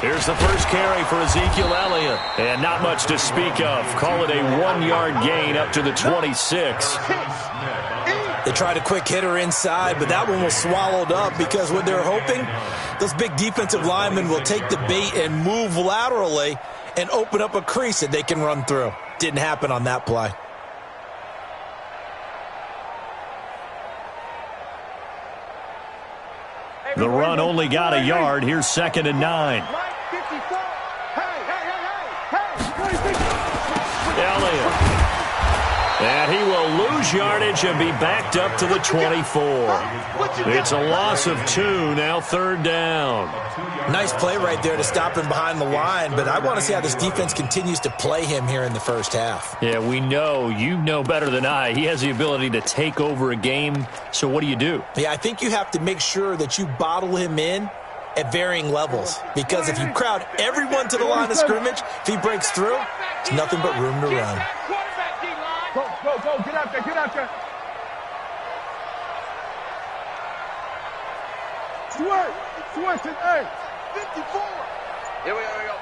Here's the first carry for Ezekiel Elliott. And not much to speak of. Call it a 1-yard gain up to the 26. They tried a quick hitter inside, but that one was swallowed up because what they're hoping, those big defensive linemen will take the bait and move laterally and open up a crease that they can run through. Didn't happen on that play. The run only got a yard. Here's 2nd and 9. Elliott. And he will lose yardage and be backed up to the 24. It's a loss of 2, now 3rd down. Nice play right there to stop him behind the line, but I want to see how this defense continues to play him here in the first half. Yeah, we know. You know better than I. He has the ability to take over a game, so what do? Yeah, I think you have to make sure that you bottle him in at varying levels, because if you crowd everyone to the line of scrimmage, if he breaks through, it's nothing but room to run. Go, get out there. Switch it, hey, 54. Here we go.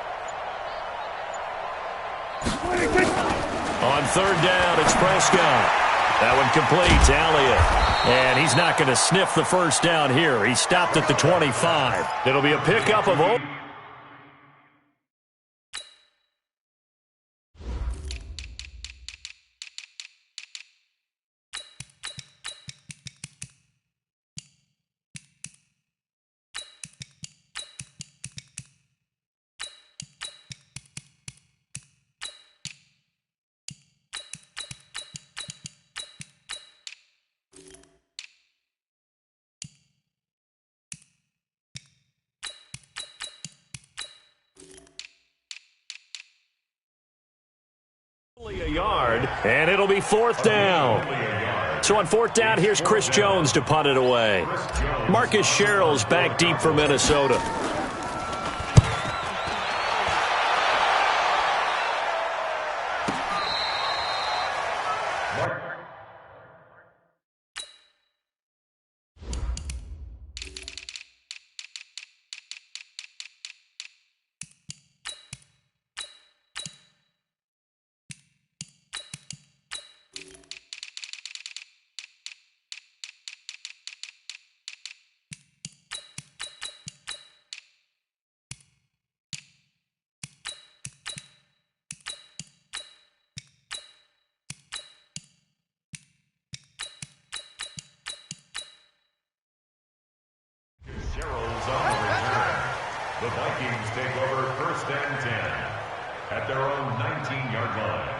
On 3rd down, it's Prescott. That one complete to Elliott. And he's not going to sniff the first down here. He stopped at the 25. It'll be a pickup of... a yard, and it'll be 4th down. So on 4th down, here's Chris Jones to punt it away. Marcus Sherrill's back deep for Minnesota. The Vikings take over 1st and 10 at their own 19-yard line.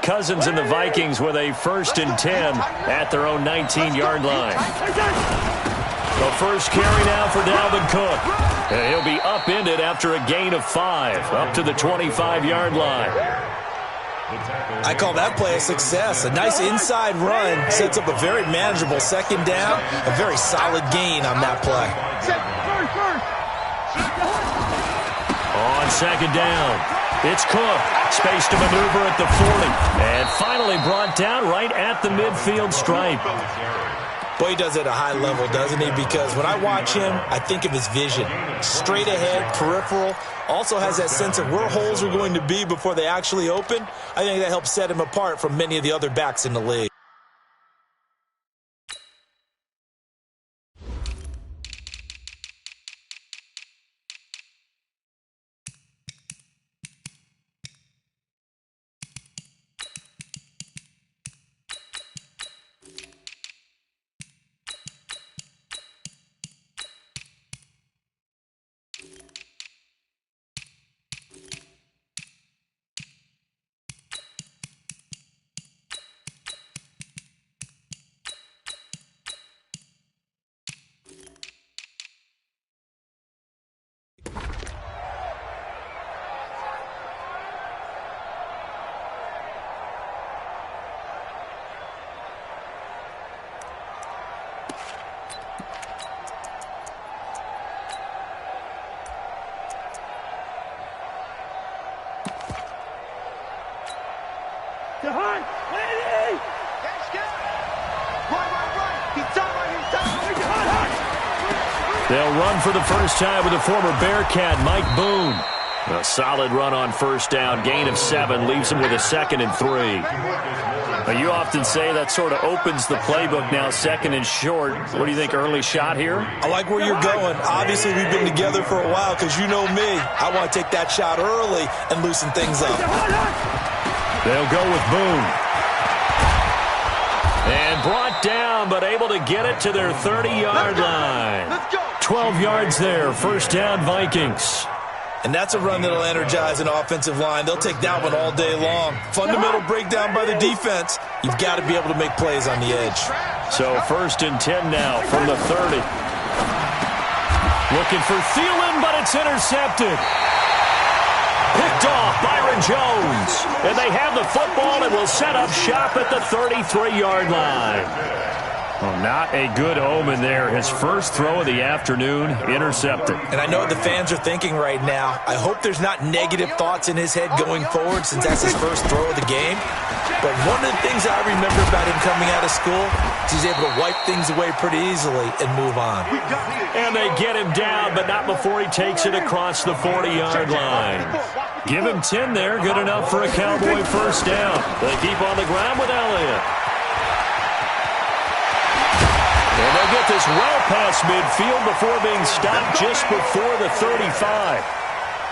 Cousins and the Vikings with a 1st and 10 at their own 19-yard line. The first carry now for Dalvin Cook. And he'll be upended after a gain of 5, up to the 25-yard line. I call that play a success. A nice inside run sets up a very manageable 2nd down. A very solid gain on that play. On 2nd down, it's Cook. Space to maneuver at the 40. And finally brought down right at the midfield stripe. Boy, he does it at a high level, doesn't he? Because when I watch him, I think of his vision. Straight ahead, peripheral. Also has that sense of where holes are going to be before they actually open. I think that helps set him apart from many of the other backs in the league. They'll run for the first time with the former Bearcat, Mike Boone. A solid run on first down. Gain of 7 leaves him with a 2nd and 3. Now, you often say that sort of opens the playbook now, 2nd and short. What do you think, early shot here? I like where you're going. Obviously, we've been together for a while because you know me. I want to take that shot early and loosen things up. They'll go with Boone. And brought down, but able to get it to their 30-yard line. 12 yards there, first down Vikings. And that's a run that'll energize an offensive line. They'll take that one all day long. Fundamental breakdown by the defense. You've got to be able to make plays on the edge. So first and 10 now from the 30. Looking for Thielen, but it's intercepted. Picked off Byron Jones. And they have the football and will set up shop at the 33-yard line. Well, not a good omen there. His first throw of the afternoon, intercepted. And I know what the fans are thinking right now. I hope there's not negative thoughts in his head going forward since that's his first throw of the game. But one of the things I remember about him coming out of school is he's able to wipe things away pretty easily and move on. And they get him down, but not before he takes it across the 40-yard line. Give him 10 there, good enough for a Cowboy first down. They keep on the ground with Elliott. And they'll get this well past midfield before being stopped just before the 35.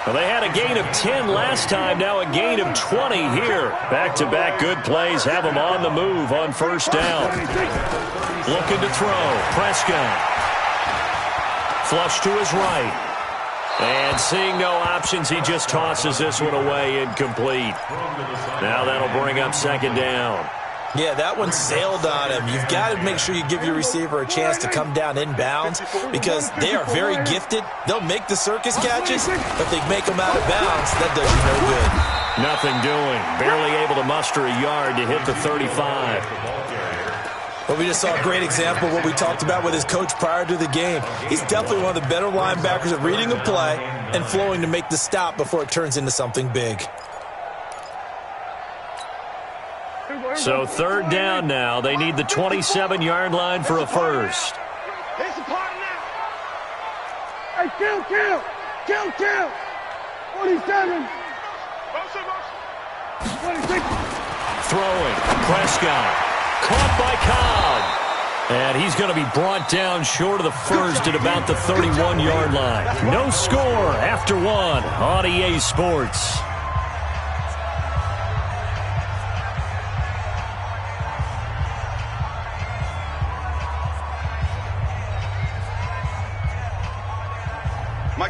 Well, they had a gain of 10 last time, now a gain of 20 here. Back-to-back good plays have them on the move on first down. Looking to throw, Prescott. Flush to his right. And seeing no options, he just tosses this one away, incomplete. Now that'll bring up second down. Yeah, that one sailed on him. You've got to make sure you give your receiver a chance to come down inbounds because they are very gifted. They'll make the circus catches, but they make them out of bounds. That does you no good. Nothing doing. Barely able to muster a yard to hit the 35. Well, we just saw a great example of what we talked about with his coach prior to the game. He's definitely one of the better linebackers at reading a play and flowing to make the stop before it turns into something big. So third down now. They need the 27-yard line for a first. Here's the part now. Hey, kill. 47. 26. Throwing. Prescott. Caught by Cobb. And he's going to be brought down short of the first at about the 31-yard line. No score after one on EA Sports.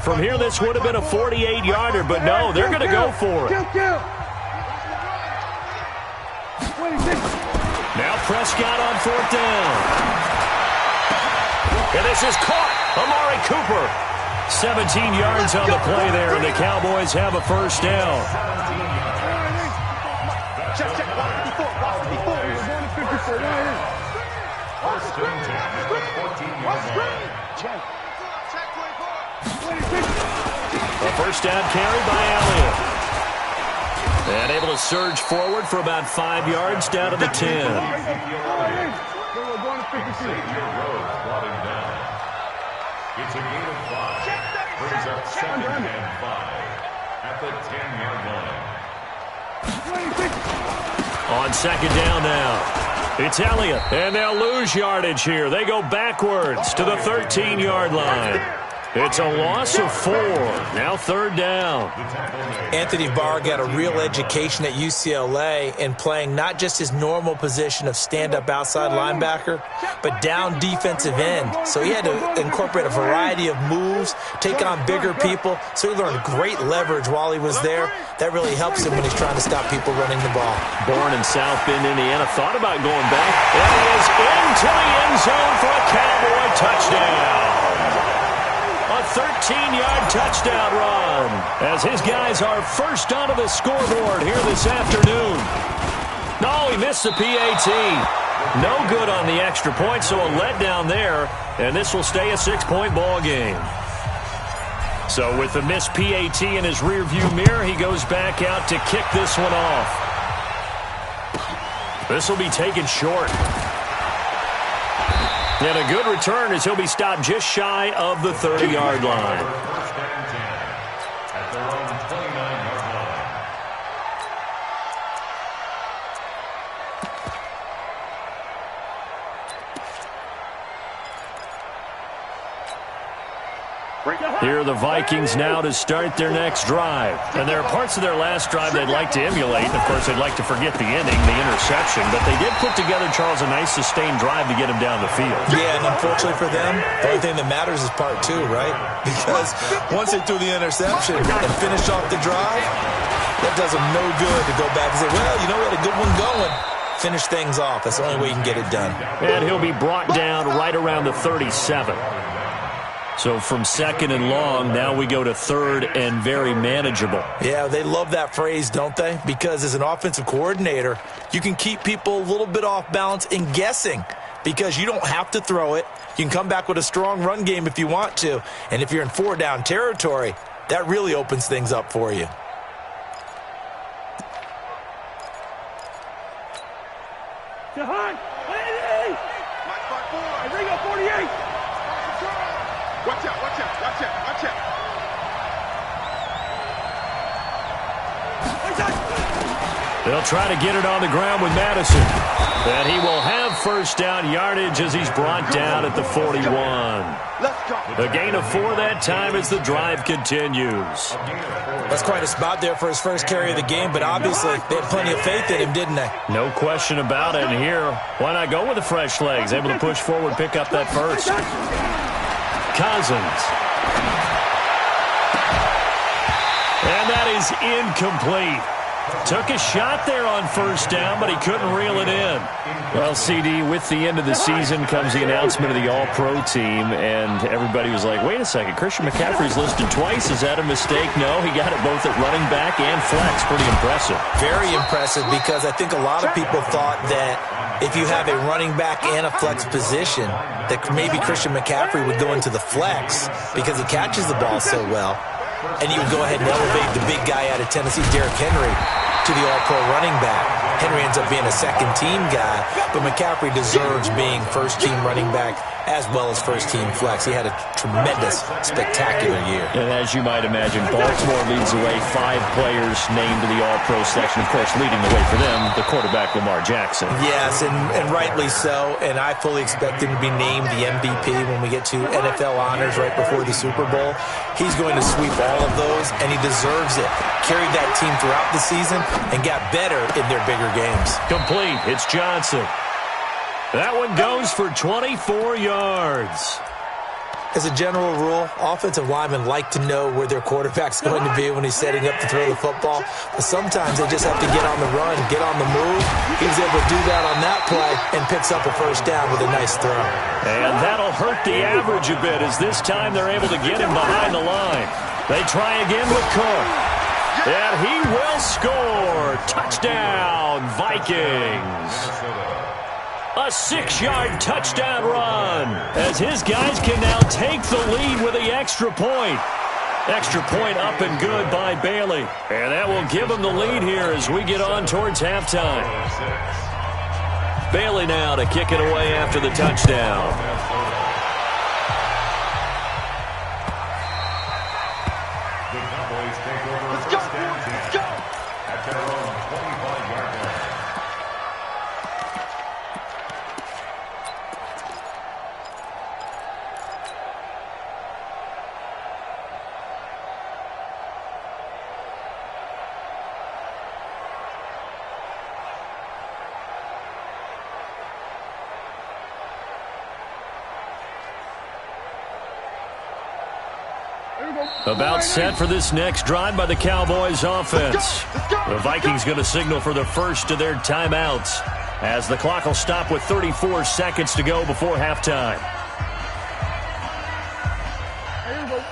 From here, this would have been a 48-yarder, but no, they're going to go for it. Now Prescott on fourth down. And this is caught. Amari Cooper. 17 yards on the play there, and the Cowboys have a first down. A first down carry by Elliott. And able to surge forward for about 5 yards down to the 10. Xavier Rhodes brought him down. It's a gain of 5. Brings up second and 5 at the 10-yard line. On second down now. It's Elliott. And they'll lose yardage here. They go backwards to the 13-yard line. It's a loss of 4. Now third down. Anthony Barr got a real education at UCLA in playing not just his normal position of stand-up outside linebacker, but down defensive end. So he had to incorporate a variety of moves, take on bigger people. So he learned great leverage while he was there. That really helps him when he's trying to stop people running the ball. Born in South Bend, Indiana, thought about going back. And he is into the end zone for a Cowboy touchdown. A 13-yard touchdown run as his guys are first onto the scoreboard here this afternoon. No, he missed the PAT. No good on the extra point, so a letdown there, and this will stay a 6-point ball game. So with the missed PAT in his rearview mirror, he goes back out to kick this one off. This will be taken short. And a good return as he'll be stopped just shy of the 30-yard line. First and 10 at their own 29-yard line. Here are the Vikings now to start their next drive. And there are parts of their last drive they'd like to emulate. And, of course, they'd like to forget the ending, the interception. But they did put together, Charles, a nice sustained drive to get him down the field. Yeah, and unfortunately for them, the only thing that matters is part two, right? Because once they threw the interception and finished off the drive, that does them no good to go back and say, well, you know what, a good one going. Finish things off. That's the only way you can get it done. And he'll be brought down right around the 37. So from second and long, now we go to third and very manageable. Yeah, they love that phrase, don't they? Because as an offensive coordinator, you can keep people a little bit off balance and guessing because you don't have to throw it. You can come back with a strong run game if you want to. And if you're in four-down territory, that really opens things up for you. Jahan, lady! Match by 4. Ringo 48. Watch out, watch out, watch out, watch out. They'll try to get it on the ground with Madison. And he will have first down yardage as he's brought down at the 41. A gain of 4 that time as the drive continues. That's quite a spot there for his first carry of the game, but obviously they had plenty of faith in him, didn't they? No question about it. And here, why not go with the fresh legs? Able to push forward, pick up that first. Cousins. And that is incomplete. Took a shot there on first down, but he couldn't reel it in. Well, CD, with the end of the season comes the announcement of the All-Pro team, and everybody was like, wait a second, Christian McCaffrey's listed twice. Is that a mistake? No, he got it both at running back and flex. Pretty impressive. Very impressive because I think a lot of people thought that if you have a running back and a flex position, that maybe Christian McCaffrey would go into the flex because he catches the ball so well. And he would go ahead and elevate the big guy out of Tennessee, Derrick Henry, to the All-Pro running back. Henry ends up being a second-team guy, but McCaffrey deserves being first-team running back as well as first-team flex. He had a tremendous, spectacular year. And as you might imagine, Baltimore leads the way. 5 players named to the All-Pro selection. Of course, leading the way for them, the quarterback Lamar Jackson. Yes, and rightly so. And I fully expect him to be named the MVP when we get to NFL honors right before the Super Bowl. He's going to sweep all of those, and he deserves it. Carried that team throughout the season and got better in their bigger games. Complete. It's Johnson. That one goes for 24 yards. As a general rule, offensive linemen like to know where their quarterback's going to be when he's setting up to throw the football. But sometimes they just have to get on the run, get on the move. He was able to do that on that play and picks up a first down with a nice throw. And that'll hurt the average a bit as this time they're able to get him behind the line. They try again with Cook. And he will score. Touchdown, Vikings. A 6-yard touchdown run as his guys can now take the lead with the extra point. Extra point up and good by Bailey. And that will give them the lead here as we get on towards halftime. Bailey now to kick it away after the touchdown. The Cowboys take over first and 10 at their own 25-yard line. About set for this next drive by the Cowboys offense. The Vikings going to signal for the first of their timeouts as the clock will stop with 34 seconds to go before halftime.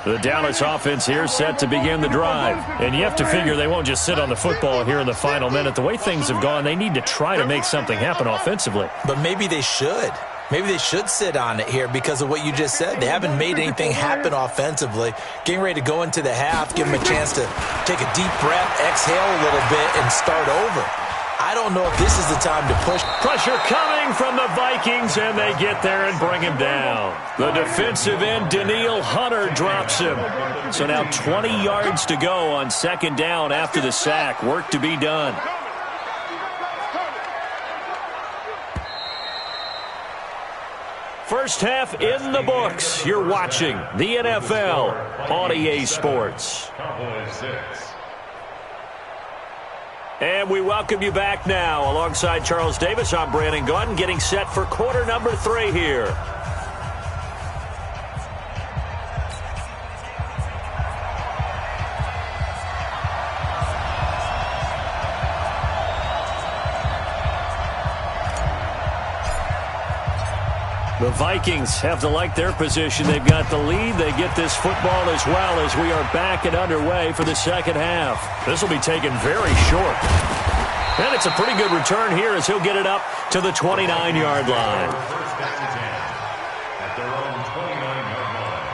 The Dallas offense here set to begin the drive. And you have to figure they won't just sit on the football here in the final minute. The way things have gone, they need to try to make something happen offensively. But maybe they should. Maybe they should sit on it here because of what you just said. They haven't made anything happen offensively. Getting ready to go into the half, give them a chance to take a deep breath, exhale a little bit, and start over. I I don't know if this is the time to push. Pressure coming from the Vikings, and they get there and bring him down. The defensive end, Danielle Hunter, drops him. So now 20 yards to go on second down after the sack. Work to be done. First half in the books. You're watching the NFL on EA Sports. And we welcome you back now. Alongside Charles Davis, I'm Brandon Gaudin, getting set for quarter number 3 here. The Vikings have to like their position. They've got the lead. They get this football as well as we are back and underway for the second half. This will be taken very short. And it's a pretty good return here as he'll get it up to the 29-yard line. First down and 10 at their own 29-yard line.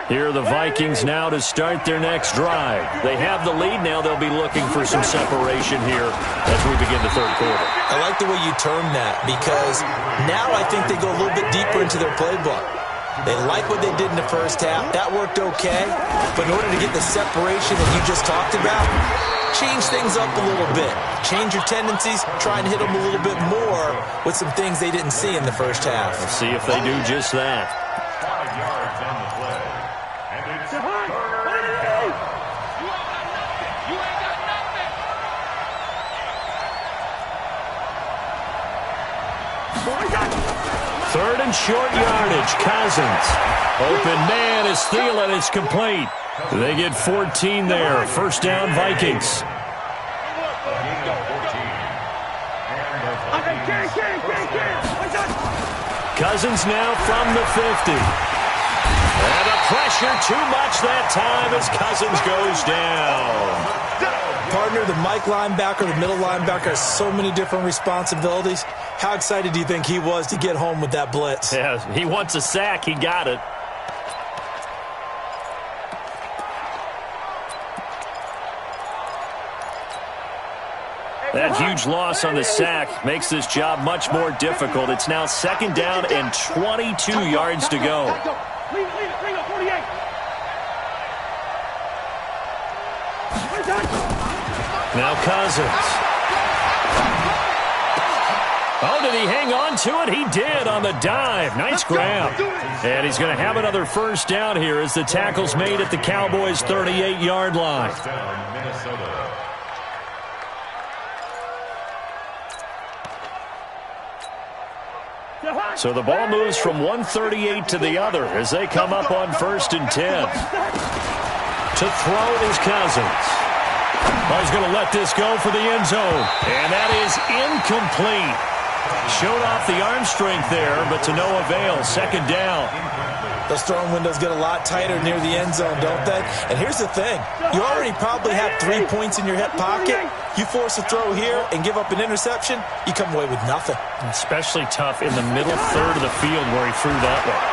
Here are the Vikings now to start their next drive. They have the lead now. They'll be looking for some separation here as we begin the third quarter. I like the way you term that because now I think they go a little bit deeper into their playbook. They like what they did in the first half. That worked okay. But in order to get the separation that you just talked about, change things up a little bit. Change your tendencies. Try and hit them a little bit more with some things they didn't see in the first half. Let's see if they do just that. 5 yards on the play. And it's Third and short yardage. Cousins. Open man is Thielen. It's complete. They get 14 there. First down, Vikings. Cousins now from the 50. And the pressure too much that time as Cousins goes down. Partner, the Mike linebacker, the middle linebacker has so many different responsibilities. How excited do you think he was to get home with that blitz? Yeah, he wants a sack. He got it. That huge loss on the sack makes this job much more difficult. It's now second down and 22 yards to go. Now Cousins. Oh, did he hang on to it? He did on the dive. Nice grab. And he's going to have another first down here as the tackle's made at the Cowboys' 38-yard line. first down, Minnesota. So the ball moves from 138 to the other as they come up on 1st and 10. To throw is Cousins. He's going to let this go for the end zone. And that is incomplete. Showed off the arm strength there, but to no avail. Second down. Those throwing windows get a lot tighter near the end zone, don't they? And here's the thing. You already probably have 3 points in your hip pocket. You force a throw here and give up an interception, you come away with nothing. Especially tough in the middle third of the field where he threw that one.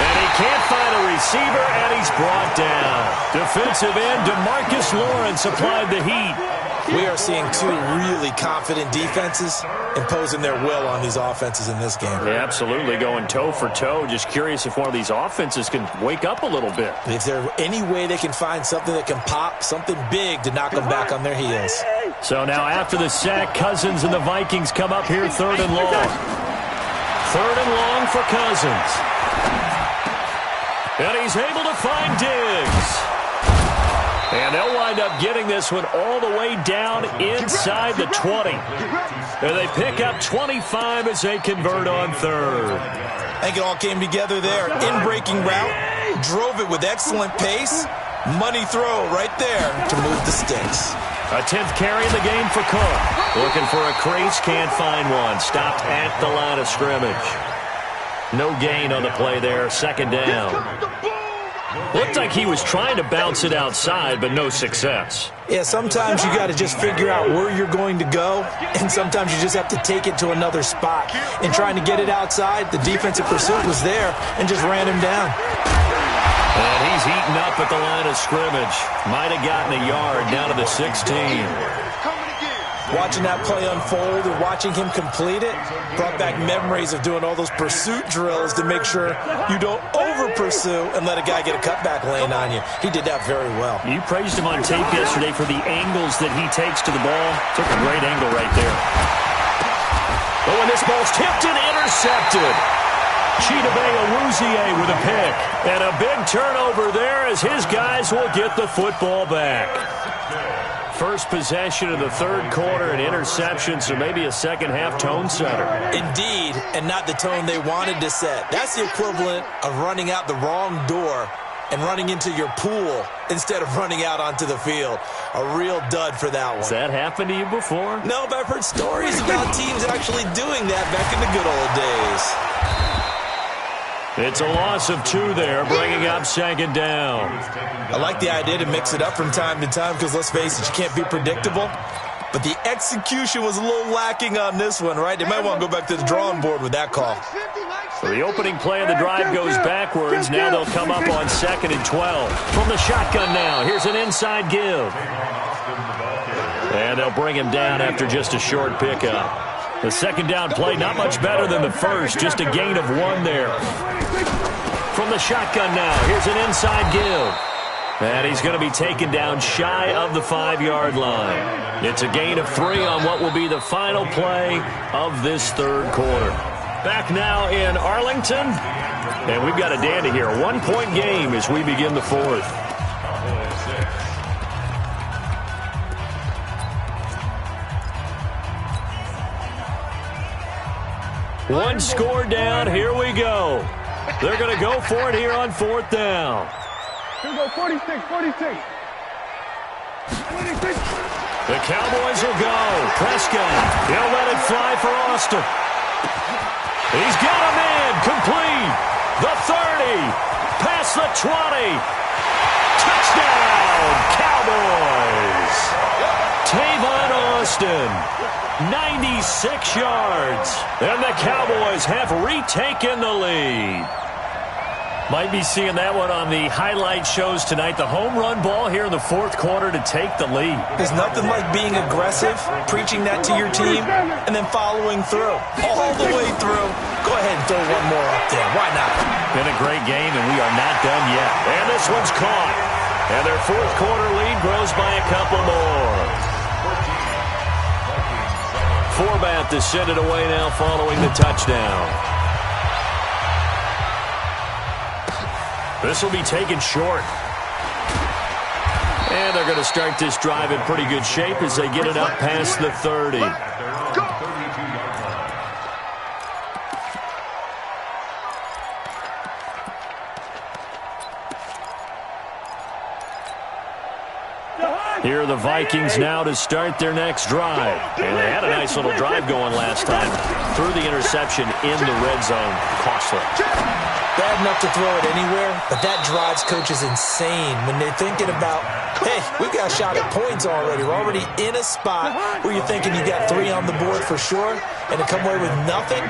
And he can't find a receiver, and he's brought down. Defensive end DeMarcus Lawrence applied the heat. We are seeing two really confident defenses imposing their will on these offenses in this game. Yeah, absolutely, going toe for toe. Just curious if one of these offenses can wake up a little bit. Is there any way they can find something that can pop, something big to knock them back on their heels? So now after the sack, Cousins and the Vikings come up here 3rd and long. 3rd and long for Cousins. And he's able to find Diggs. And they'll wind up getting this one all the way down inside the 20. And they pick up 25 as they convert on 3rd. I think it all came together there. In-breaking route, drove it with excellent pace. Money throw right there to move the sticks. A 10th carry in the game for Cook. Looking for a crease, can't find one. Stopped at the line of scrimmage. No gain on the play there, second down. Looked like he was trying to bounce it outside, but no success. Yeah, sometimes you got to just figure out where you're going to go, and sometimes you just have to take it to another spot. And trying to get it outside, the defensive pursuit was there and just ran him down. And he's eaten up at the line of scrimmage. Might have gotten a yard down to the 16. Watching that play unfold and watching him complete it brought back memories of doing all those pursuit drills to make sure you don't over-pursue and let a guy get a cutback lane on you. He did that very well. You praised him on tape yesterday for the angles that he takes to the ball. Took a great angle right there. Oh, and this ball's tipped and intercepted. Chidobe Awuzie with a pick. And a big turnover there as his guys will get the football back. First possession of the third quarter, an interception, so maybe a second-half tone setter. Indeed, and not the tone they wanted to set. That's the equivalent of running out the wrong door and running into your pool instead of running out onto the field. A real dud for that one. Has that happened to you before? No, but I've heard stories about teams actually doing that back in the good old days. It's a loss of 2 there, bringing up second down. I like the idea to mix it up from time to time because, let's face it, you can't be predictable. But the execution was a little lacking on this one, right? They might want to go back to the drawing board with that call. So the opening play of the drive goes backwards. Now they'll come up on 2nd and 12. From the shotgun now, here's an inside give. And they'll bring him down after just a short pickup. The second down play, not much better than the first, just a gain of 1 there. From the shotgun now, here's an inside give. And he's going to be taken down shy of the 5-yard line. It's a gain of 3 on what will be the final play of this third quarter. Back now in Arlington, and we've got a dandy here. A 1-point game as we begin the fourth. One score down. Here we go. They're going to go for it here on 4th down. Here we go, 46, 46. 46. The Cowboys will go. Prescott, he'll let it fly for Austin. He's got a man complete. The 30, past the 20. Touchdown, Cowboys. Tavon Austin, 96 yards. And the Cowboys have retaken the lead. Might be seeing that one on the highlight shows tonight. The home run ball here in the fourth quarter to take the lead. There's nothing like being aggressive, preaching that to your team, and then following through. All the way through. Go ahead and throw one more up there. Why not? Been a great game, and we are not done yet. And this one's caught. And their fourth quarter lead grows by a couple more. Forbath to send it away now following the touchdown. This will be taken short. And they're going to start this drive in pretty good shape as they get it up past the 30. Here are the Vikings now to start their next drive. And they had a nice little drive going last time. Threw the interception in the red zone. Costly. Bad enough to throw it anywhere, but that drives coaches insane when they're thinking about, hey, we got a shot at points already. We're already in a spot where you're thinking you got 3 on the board for sure, and to come away with nothing,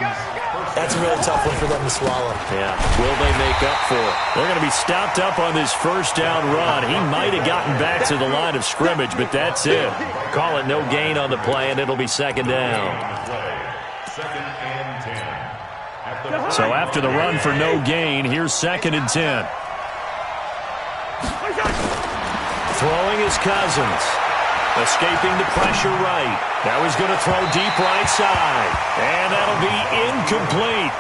that's a really tough one for them to swallow. Yeah, will they make up for it? They're going to be stopped up on this first down run. He might have gotten back to the line of scrimmage, but that's it. Call it no gain on the play, and it'll be second down. Second and 10. So after the run for no gain, here's 2nd and 10. Throwing is Cousins. Escaping the pressure right. Now he's going to throw deep right side. And that'll be incomplete.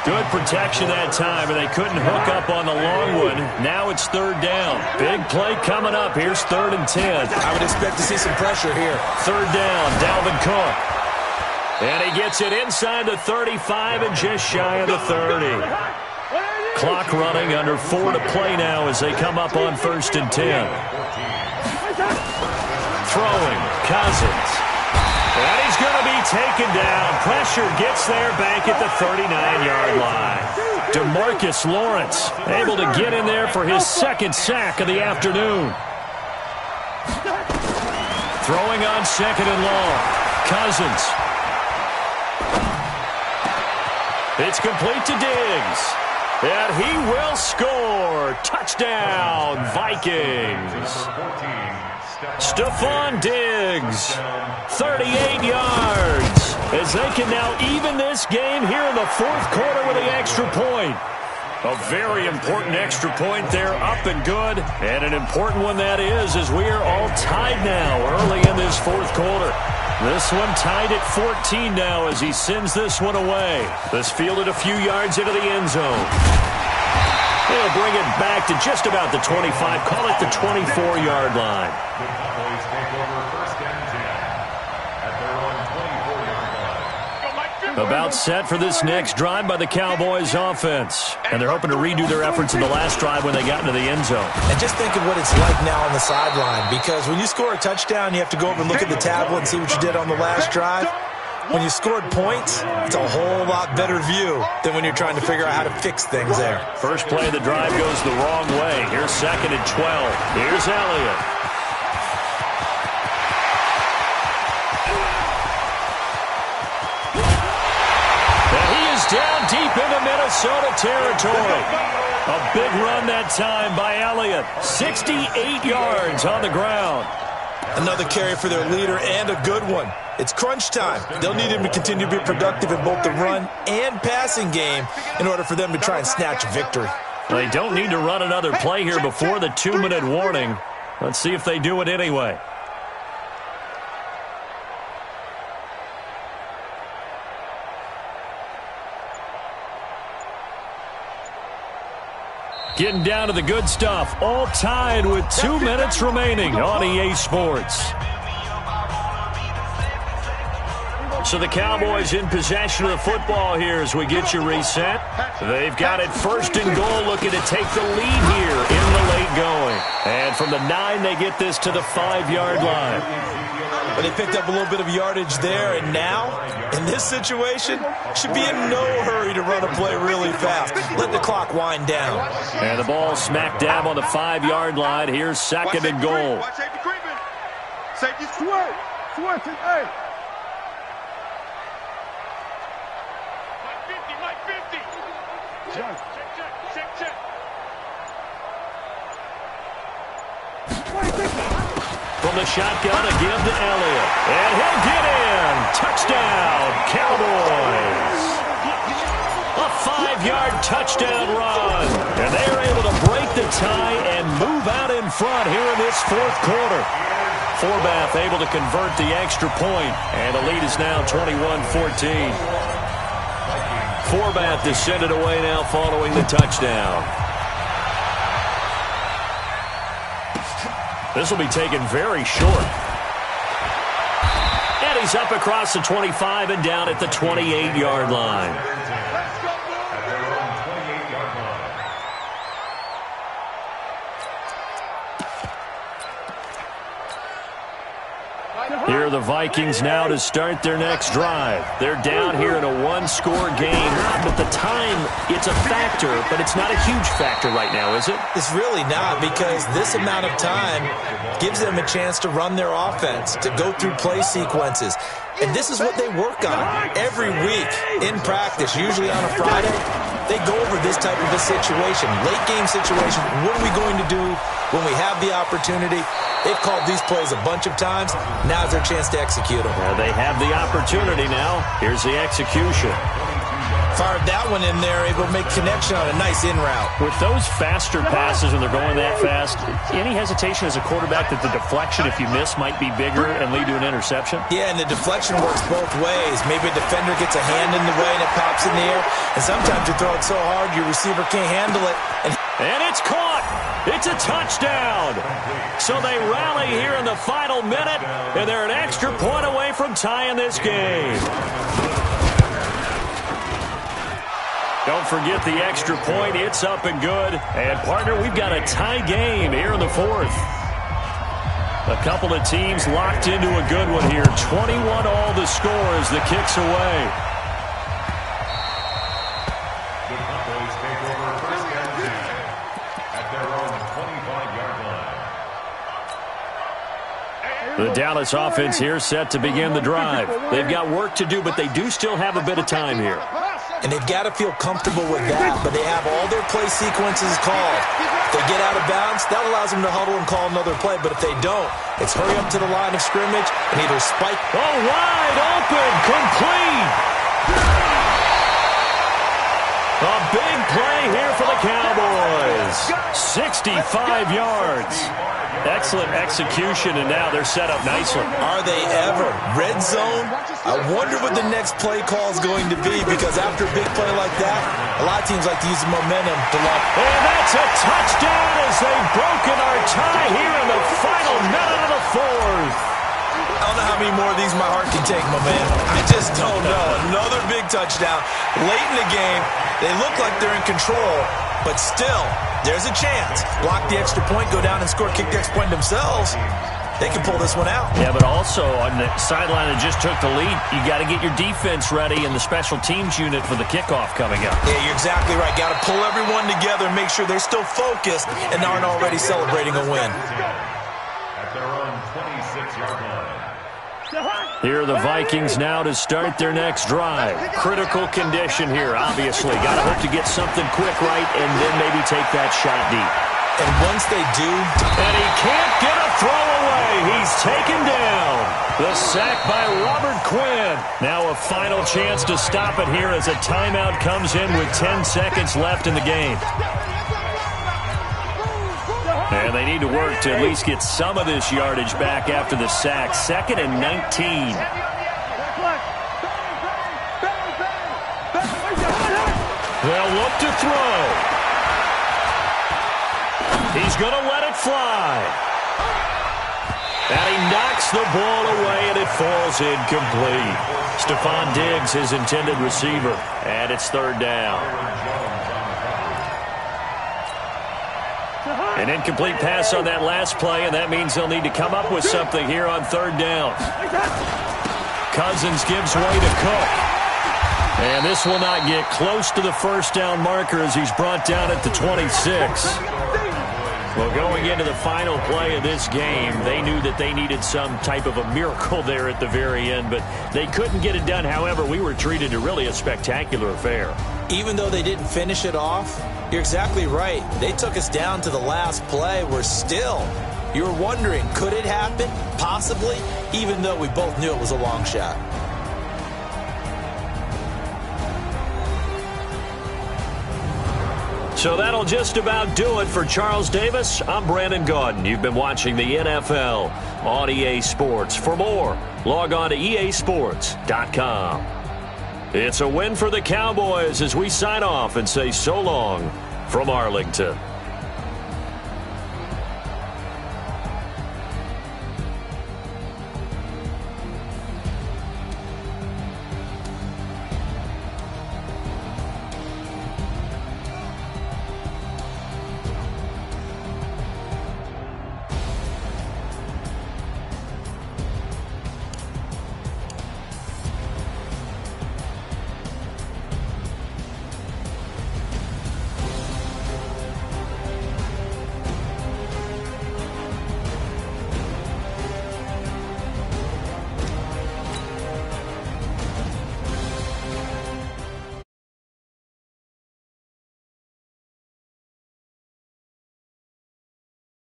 Good protection that time, and they couldn't hook up on the long one. Now it's 3rd down. Big play coming up. Here's 3rd and 10. I would expect to see some pressure here. 3rd down, Dalvin Cook. And he gets it inside the 35 and just shy of the 30. Clock running, under 4 to play now as they come up on 1st and 10. Throwing, Cousins. And he's going to be taken down. Pressure gets there back at the 39-yard line. DeMarcus Lawrence able to get in there for his second sack of the afternoon. Throwing on second and long. Cousins. It's complete to Diggs. And he will score. Touchdown, Vikings. Stephon Diggs, 38 yards, as they can now even this game here in the fourth quarter with the extra point. A very important extra point there, up and good, and an important one that is, as we are all tied now early in this fourth quarter. This one tied at 14 now as he sends this one away. This fielded a few yards into the end zone. They'll bring it back to just about the 25, call it the 24-yard line. The Cowboys take over first and 10 at their own 24-yard line. About set for this next drive by the Cowboys offense. And they're hoping to redo their efforts in the last drive when they got into the end zone. And just think of what it's like now on the sideline, because when you score a touchdown, you have to go over and look at the tablet and see what you did on the last drive. When you scored points, it's a whole lot better view than when you're trying to figure out how to fix things there. First play of the drive goes the wrong way. Here's second and 12. Here's Elliott. And he is down deep into Minnesota territory. A big run that time by Elliott. 68 yards on the ground. Another carry for their leader, and a good one. It's crunch time. They'll need him to continue to be productive in both the run and passing game in order for them to try and snatch a victory. They don't need to run another play here before the 2-minute warning. Let's see if they do it anyway. Getting down to the good stuff. All tied with 2 minutes remaining on EA Sports. So the Cowboys in possession of the football here as we get you reset. They've got it first and goal, looking to take the lead here in the late going. And from the 9, they get this to the 5-yard line. But they picked up a little bit of yardage there, and now, in this situation, should be in no hurry to run a play really fast. Let the clock wind down. And the ball smack dab on the 5-yard line. Here's second and goal. Watch safety creeping. Safety switch. Switch. Hey. Mike 50. Check. From the shotgun, a give to Elliott. And he'll get in. Touchdown, Cowboys. A 5-yard touchdown run. And they're able to break the tie and move out in front here in this fourth quarter. Forbath able to convert the extra point. And the lead is now 21-14. Forbath is sent it away now following the touchdown. This will be taken very short. And he's up across the 25 and down at the 28-yard line. Here are the Vikings now to start their next drive. They're down here in a one-score game. At the time, it's a factor, but it's not a huge factor right now, is it? It's really not, because this amount of time gives them a chance to run their offense, to go through play sequences. And this is what they work on every week in practice, usually on a Friday. They go over this type of a situation, late-game situation. What are we going to do when we have the opportunity? They've called these plays a bunch of times. Now's their chance to execute them. They have the opportunity now. Here's the execution. Fired that one in there, able to make connection on a nice in route. With those faster passes when they're going that fast, any hesitation as a quarterback that the deflection, if you miss, might be bigger and lead to an interception? Yeah, and the deflection works both ways. Maybe a defender gets a hand in the way and it pops in the air. And sometimes you throw it so hard your receiver can't handle it. And it's caught. It's a touchdown. So they rally here in the final minute, and they're an extra point away from tying this game. Don't forget the extra point. It's up and good. And, partner, we've got a tie game here in the fourth. A couple of teams locked into a good one here. 21 all the score as the kick's away. The Cowboys take over first and 10 at their own 25-yard line. The Dallas offense here set to begin the drive. They've got work to do, but they do still have a bit of time here. And they've got to feel comfortable with that, but they have all their play sequences called. If they get out of bounds, that allows them to huddle and call another play. But if they don't, it's hurry up to the line of scrimmage and either spike. Oh, wide open, complete. A big play here for the Cowboys. 65 yards. Excellent execution, and now they're set up nicely. Are they ever? Red zone? I wonder what the next play call is going to be, because after a big play like that, a lot of teams like to use the momentum to lock. And that's a touchdown as they've broken our tie here in the final minute of the fourth. I don't know how many more of these my heart can take, my man. I just don't know. Another big touchdown. Late in the game, they look like they're in control, but still, there's a chance. Block the extra point, go down and score, kick the extra point themselves. They can pull this one out. Yeah, but also on the sideline that just took the lead, you got to get your defense ready and the special teams unit for the kickoff coming up. Yeah, you're exactly right. Got to pull everyone together and make sure they're still focused and aren't already celebrating a win. At their own 26-yard line. Here are the Vikings now to start their next drive. Critical condition here, obviously. Got to hope to get something quick right and then maybe take that shot deep. And once they do... And he can't get a throw away. He's taken down. The sack by Robert Quinn. Now a final chance to stop it here as a timeout comes in with 10 seconds left in the game. And they need to work to at least get some of this yardage back after the sack. 2nd and 19. They'll look to throw. He's going to let it fly. And he knocks the ball away, and it falls incomplete. Stephon Diggs, his intended receiver. And it's 3rd down. An incomplete pass on that last play, and that means they'll need to come up with something here on 3rd down. Cousins gives way to Cook. And this will not get close to the 1st down marker as he's brought down at the 26. Well, going into the final play of this game, they knew that they needed some type of a miracle there at the very end, but they couldn't get it done. However, we were treated to really a spectacular affair. Even though they didn't finish it off, you're exactly right. They took us down to the last play. We're still, you were wondering, could it happen? Possibly, even though we both knew it was a long shot. So that'll just about do it for Charles Davis. I'm Brandon Gaudin. You've been watching the NFL on EA Sports. For more, log on to easports.com. It's a win for the Cowboys as we sign off and say so long from Arlington.